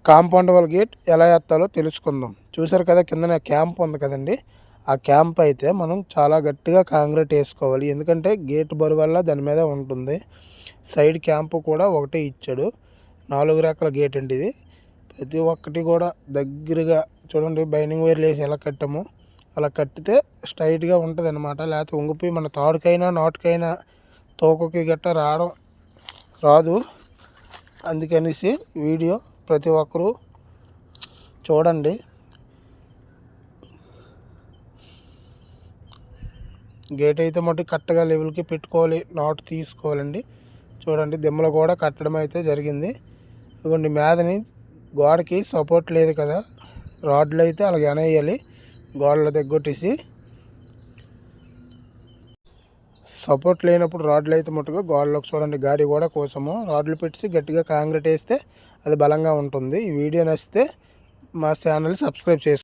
Compound wall gate ఎలా ఎత్తాలో తెలుసుకుందాం. చూసారు కదా, కిందన క్యాంప్ ఉంది కదండి. ఆ క్యాంప్ అయితే మనం చాలా గట్టిగా కాంక్రీట్ వేసుకోవాలి, ఎందుకంటే గేట్ బరువు వల్ల దాని మీద ఉంటుంది. సైడ్ క్యాంపు కూడా ఒకటే ఇచ్చాడు. 4 రేఖల గేట్ అండి ఇది. ప్రతి ఒక్కటి కూడా దగ్గరగా చూడండి, బైండింగ్ వైర్లు వేసి ఎలా కట్టామో అలా కట్టితే స్ట్రైట్గా ఉంటుంది అనమాట. లేకపోతే ఉంగిపోయి మన తాడుకైనా నాటుకైనా తోకకి గట్ట రాదు. అందుకనేసి వీడియో ప్రతి ఒక్కరూ చూడండి. గేట్ అయితే మటు కరెక్ట్గా లెవెల్కి పెట్టుకోవాలి, నాటు తీసుకోవాలండి. చూడండి, దిమ్మలు కూడా కట్టడం అయితే జరిగింది. ఇదిగోండి, మీదని గోడకి సపోర్ట్ లేదు కదా, రాడ్లు అయితే అలాగే అనేయాలి. గోడల దగ్గొట్టేసి సపోర్ట్ లేనప్పుడు రాడ్లు అయితే మట్టుగా గోడలకు చూడండి, గాడి కూడా కోసము రాడ్లు పెట్టి గట్టిగా కాంక్రీట్ వేస్తే అది బలంగా ఉంటుంది. ఈ వీడియో నచ్చితే మా ఛానల్ సబ్స్క్రైబ్ చేసుకోండి.